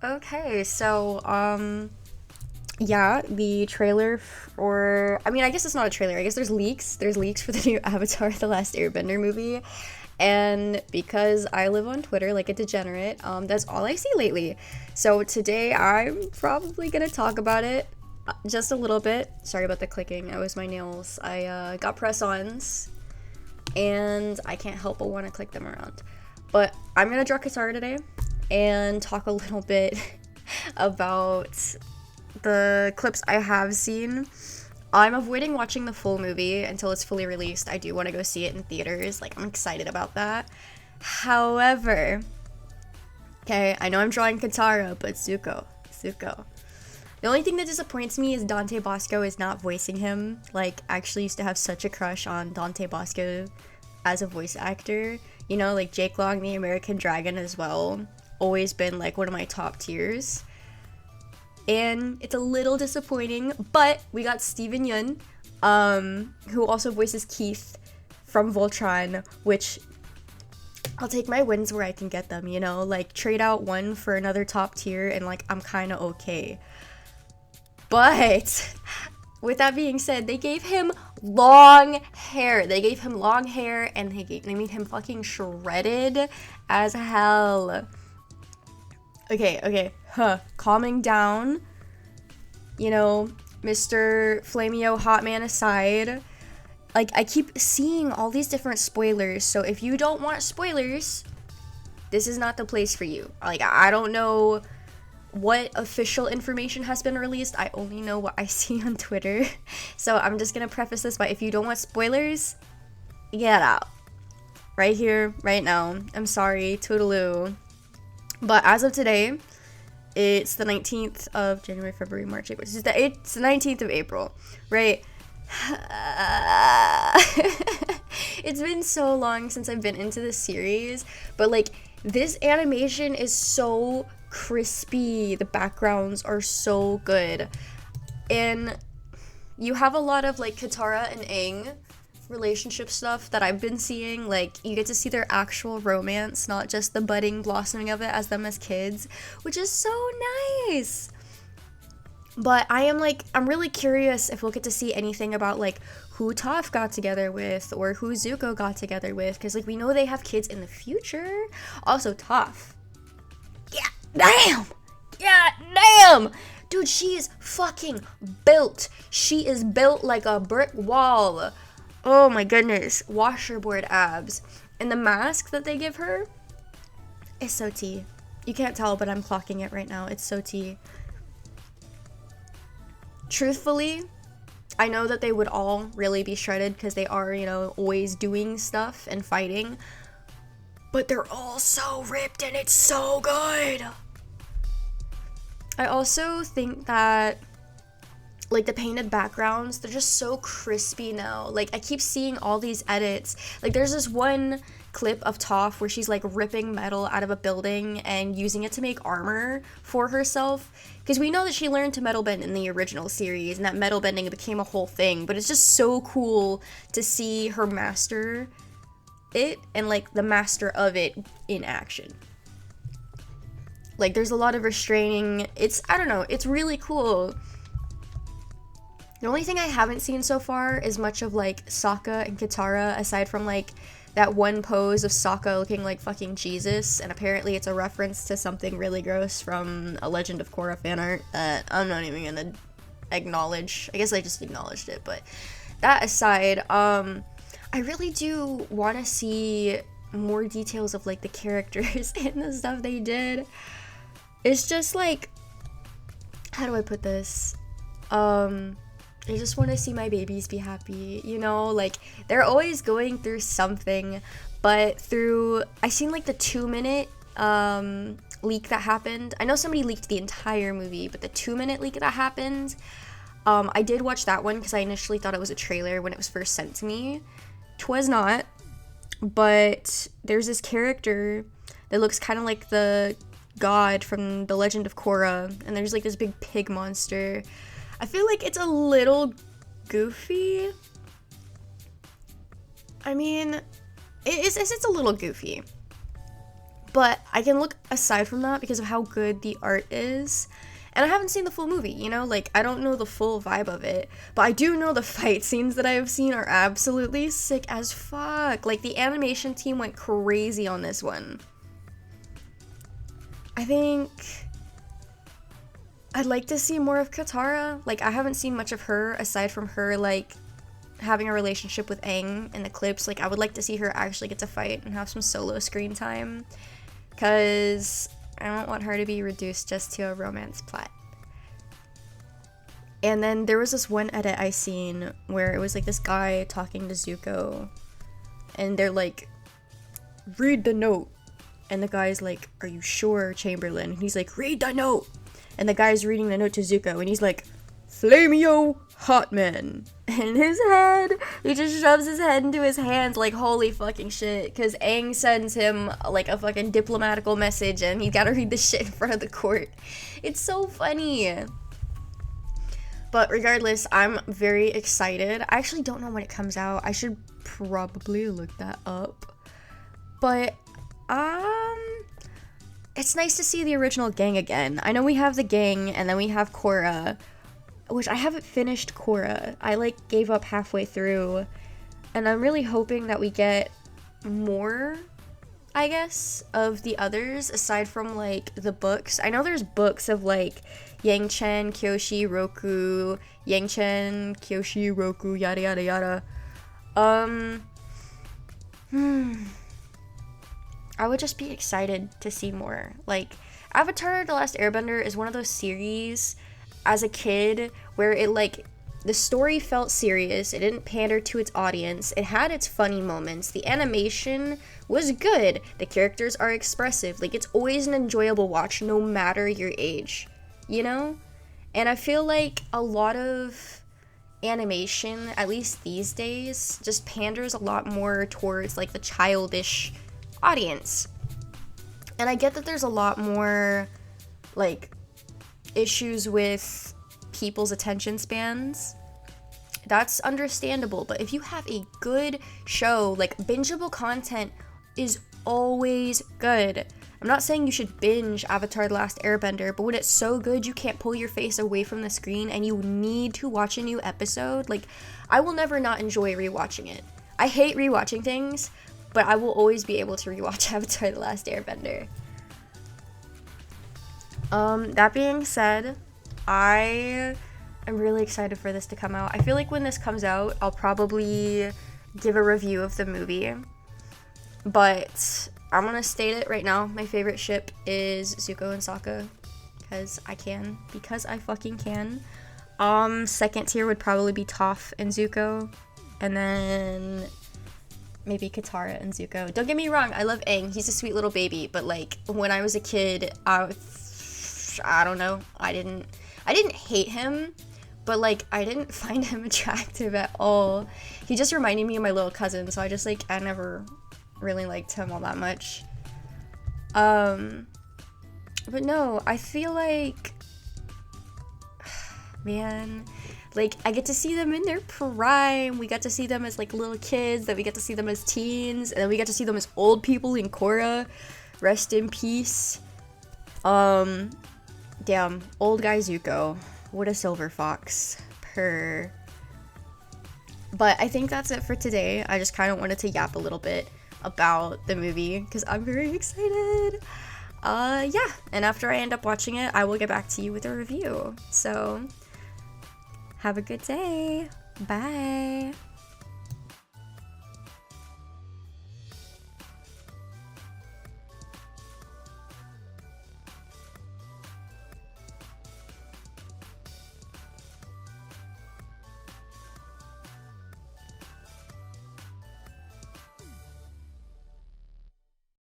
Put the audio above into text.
Okay, so yeah, the trailer for I mean, I guess it's not a trailer. I guess there's leaks. There's leaks for the new Avatar The Last Airbender movie. And because I live on Twitter like a degenerate, that's all I see lately. So today I'm probably gonna talk about it just a little bit. Sorry about the clicking. It was my nails. I got press-ons and I can't help but want to click them around. But I'm gonna draw Katara today and talk a little bit about the clips I have seen. I'm avoiding watching the full movie until it's fully released. I do want to go see it in theaters. Like, I'm excited about that. However, okay, I know I'm drawing Katara, but Zuko. The only thing that disappoints me is Dante Bosco is not voicing him. Like, I actually used to have such a crush on Dante Bosco as a voice actor. You know, like Jake Long, the American Dragon as well. Always been like one of my top tiers. And it's a little disappointing, but we got Steven Yeun, who also voices Keith from Voltron, which I'll take my wins where I can get them, you know? Like, trade out one for another top tier, and like, I'm kind of okay. But with that being said, they gave him long hair. They gave him long hair, and they made him fucking shredded as hell. Okay, calming down. You know, Mr. Flameo Hotman aside. Like, I keep seeing all these different spoilers, so if you don't want spoilers, this is not the place for you. Like, I don't know what official information has been released. I only know what I see on Twitter. So I'm just gonna preface this by, if you don't want spoilers, get out. Right here, right now. I'm sorry, toodaloo. But as of today, it's the 19th of January, February, March, April. It's the 19th of April, right? It's been so long since I've been into this series, but like, this animation is so crispy. The backgrounds are so good. And you have a lot of like Katara and Aang relationship stuff that I've been seeing. Like, you get to see their actual romance, not just the budding blossoming of it as them as kids, which is so nice. But I'm really curious if we'll get to see anything about like who Toph got together with or who Zuko got together with, because like we know they have kids in the future. Also, Toph, yeah, damn, dude, she is fucking built. She is built like a brick wall. Oh my goodness, washerboard abs. And the mask that they give her is so tea. You can't tell, but I'm clocking it right now. It's so tea. Truthfully, I know that they would all really be shredded because they are, you know, always doing stuff and fighting. But they're all so ripped and it's so good. I also think that like the painted backgrounds, they're just so crispy now. Like, I keep seeing all these edits. Like, there's this one clip of Toph where she's like ripping metal out of a building and using it to make armor for herself, because we know that she learned to metal bend in the original series and that metal bending became a whole thing. But it's just so cool to see her master it and like the master of it in action. Like, there's a lot of restraining. I don't know, it's really cool. The only thing I haven't seen so far is much of like Sokka and Katara, aside from like that one pose of Sokka looking like fucking Jesus, and apparently it's a reference to something really gross from a Legend of Korra fan art that I'm not even gonna acknowledge. I guess I just acknowledged it, but that aside, I really do want to see more details of like the characters and the stuff they did. It's just like, how do I put this? I just want to see my babies be happy, you know? Like, they're always going through something, but I seen like the 2-minute leak that happened. I know somebody leaked the entire movie, but the 2-minute leak that happened, I did watch that one because I initially thought it was a trailer when it was first sent to me. 'Twas not, but there's this character that looks kind of like the god from the Legend of Korra, and there's like this big pig monster. I feel like it's a little goofy. I mean, it's a little goofy. But I can look aside from that because of how good the art is. And I haven't seen the full movie, you know? Like, I don't know the full vibe of it. But I do know the fight scenes that I have seen are absolutely sick as fuck. Like, the animation team went crazy on this one. I think I'd like to see more of Katara. Like, I haven't seen much of her aside from her, like, having a relationship with Aang in the clips. Like, I would like to see her actually get to fight and have some solo screen time. Because I don't want her to be reduced just to a romance plot. And then there was this one edit I seen where it was like this guy talking to Zuko. And they're like, read the note. And the guy's like, are you sure, Chamberlain? And he's like, read the note. And the guy's reading the note to Zuko. And he's like, Flamio Hotman. And his head, he just shoves his head into his hands like holy fucking shit. Because Aang sends him like a fucking diplomatical message and he gotta read the shit in front of the court. It's so funny. But regardless, I'm very excited. I actually don't know when it comes out. I should probably look that up. But, it's nice to see the original gang again. I know we have the gang and then we have Korra, which I haven't finished Korra. I like gave up halfway through, and I'm really hoping that we get more, I guess, of the others aside from like the books. I know there's books of like Yang Chen, Kyoshi, Roku, Yang Chen, Kyoshi, Roku, yada yada yada. I would just be excited to see more. Like, Avatar: The Last Airbender is one of those series as a kid where it like the story felt serious, it didn't pander to its audience, it had its funny moments, the animation was good, the characters are expressive, like it's always an enjoyable watch no matter your age, you know? And I feel like a lot of animation, at least these days, just panders a lot more towards like the childish audience. And I get that there's a lot more like issues with people's attention spans. That's understandable, but if you have a good show, like bingeable content is always good. I'm not saying you should binge Avatar: The Last Airbender, but when it's so good you can't pull your face away from the screen and you need to watch a new episode, like I will never not enjoy rewatching it. I hate rewatching things, but I will always be able to rewatch Avatar: The Last Airbender. That being said, I am really excited for this to come out. I feel like when this comes out, I'll probably give a review of the movie. But I'm gonna state it right now. My favorite ship is Zuko and Sokka. Because I can. Because I fucking can. Second tier would probably be Toph and Zuko. And then maybe Katara and Zuko. Don't get me wrong, I love Aang. He's a sweet little baby. But like, when I was a kid, I don't know. I didn't hate him, but like I didn't find him attractive at all. He just reminded me of my little cousin, so I never really liked him all that much. But no, I feel like, man, like I get to see them in their prime. We got to see them as like little kids, then we get to see them as teens, and then we get to see them as old people in Korra. Rest in peace. Damn, old guy Zuko. What a silver fox. Purr. But I think that's it for today. I just kind of wanted to yap a little bit about the movie because I'm very excited. Yeah, and after I end up watching it, I will get back to you with a review. So, have a good day. Bye.